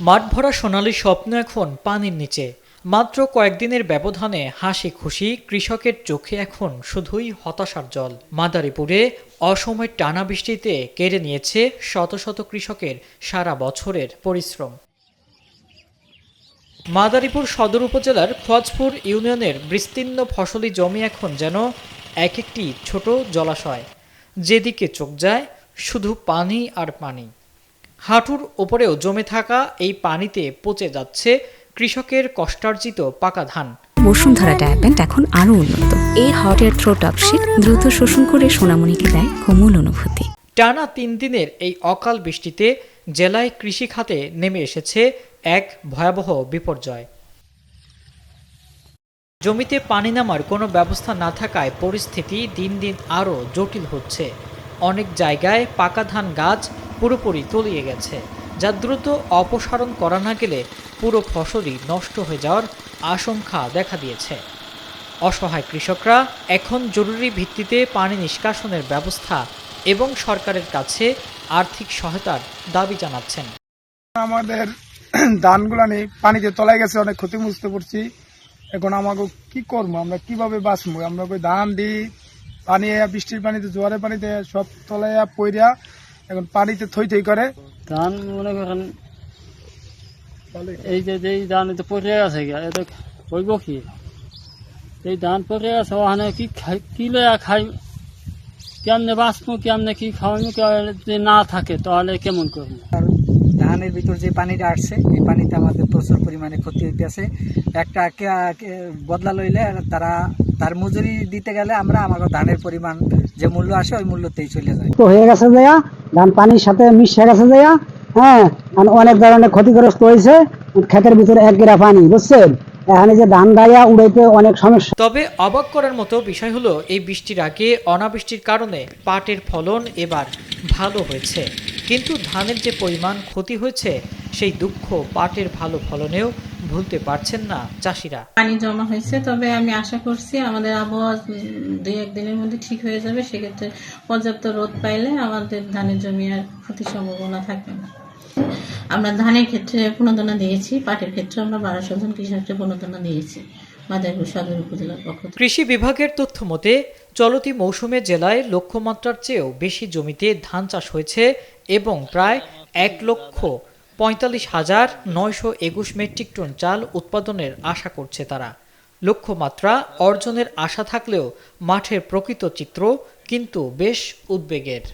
মাঠ ভরা সোনালী স্বপ্ন এখন পানির নিচে। মাত্র কয়েকদিনের ব্যবধানে হাসি খুশি কৃষকের চোখে এখন শুধুই হতাশার জল। মাদারীপুরে অসময়ের টানা বৃষ্টিতে কেড়ে নিয়েছে শত শত কৃষকের সারা বছরের পরিশ্রম। মাদারীপুর সদর উপজেলার খোয়াজপুর ইউনিয়নের বিস্তীর্ণ ফসলি জমি এখন যেন এক একটি ছোট জলাশয়। যেদিকে চোখ যায় শুধু পানি আর পানি। হাঁটুর ওপরেও জমে থাকা এই পানিতে পচে যাচ্ছে কৃষকের কষ্টার্জিত পাকা ধান। বসুন্ধরা ডায়াপেন্ট এখন আরো উন্নত। এই হট এয়ার থ্রো টপশিট দ্রুত শোষণ করে সোনামণিকে দেয় কোমল অনুভূতি। টানা 3 দিনের এই অকাল বৃষ্টিতে জেলায় কৃষি খাতে নেমে এসেছে এক ভয়াবহ বিপর্যয়। জমিতে পানি নামার কোনো ব্যবস্থা না থাকায় পরিস্থিতি দিন দিন আরও জটিল হচ্ছে। অনেক জায়গায় পাকা ধান গাছ পুরোপুরি তলিয়ে গেছে, যা দ্রুত অপসারণ করা না গেলে পুরো ফসলই নষ্ট হয়ে যাওয়ার আশঙ্কা দেখা দিয়েছে। অসহায় কৃষকরা এখন জরুরি ভিত্তিতে পানি নিষ্কাশনের ব্যবস্থা এবং সরকারের কাছে আর্থিক সহায়তার দাবি জানাচ্ছেন। আমাদের ধানগুলা নেই, পানিতে তলায় গেছে, অনেক ক্ষতিগ্রস্ত করছি। এখন আমাকে কি করবো, আমরা কিভাবে বাঁচবো? আমরা ওই ধান দিই, পানি বৃষ্টির পানিতে জোয়ারের পানিতে সব তলাইয়া পইরা এখন পানিতে থই থই করে। ধান মনে করেন এই যে ধান তো পড়ে আছে, এটা হইব কি? এই ধান পড়ে আছে, ওখানে কি লয়া খাই, কেমনে বাঁচবো, কেমনে কি খাওয়ানো, যদি না থাকে তাহলে কেমন করবো? ধানের ভিতর যে পানিটা আসছে, এই পানিতে আমাদের প্রচুর পরিমাণে ক্ষতি হইতেছে। একটা বদলা লইলে তার মজুরি দিতে গেলে আমাদের ধানের পরিমাণ যে মূল্য আসে ওই মূল্যতেই চলে যায়। তো হয়ে গেছে যাইয়া ধান পানির সাথে মিশে গেছে যাইয়া, হ্যাঁ, অনেক ধরনের ক্ষতিগ্রস্ত হয়েছে। ক্ষেতের ভিতরে 1 গেরা পানি, বুঝছেন? এখানে যে ধান দাইয়া উড়াইতে অনেক সমস্যা। তবে অবাক করার মতো বিষয় হলো, এই বৃষ্টির আগে অনাবৃষ্টির কারণে পাটের ফলন এবার ভালো হয়েছে, কিন্তু ধানের যে পরিমাণ ক্ষতি হয়েছে সেই দুঃখ পাটের ভালো ফলনেও ভুলতে পারছেন না চাষিরা। পানি জমা হয়েছে, তবে আমি আশা করছি আমাদের আবহাওয়া 2-1 দিনের মধ্যে ঠিক হয়ে যাবে। সেক্ষেত্রে পর্যাপ্ত রোদ পাইলে আমাদের ধানের জমি আর ক্ষতির সম্ভাবনা থাকবে না। আমরা ধানের ক্ষেত্রে প্রণোদনা দিয়েছি, পাটের ক্ষেত্রে আমরা 1200 জন কৃষককে প্রণোদনা দিয়েছি মাদারীপুর সদর উপজেলার পক্ষ থেকে। কৃষি বিভাগের তথ্য মতে চলতি মৌসুমে জেলায় লক্ষ্যমাত্রার চেয়েও বেশি জমিতে ধান চাষ হয়েছে এবং প্রায় 1,45,921 মেট্রিক টন চাল উৎপাদনের আশা করছে তারা। লক্ষ্যমাত্রা অর্জনের আশা থাকলেও মাঠের প্রকৃত চিত্র কিন্তু বেশ উদ্বেগের।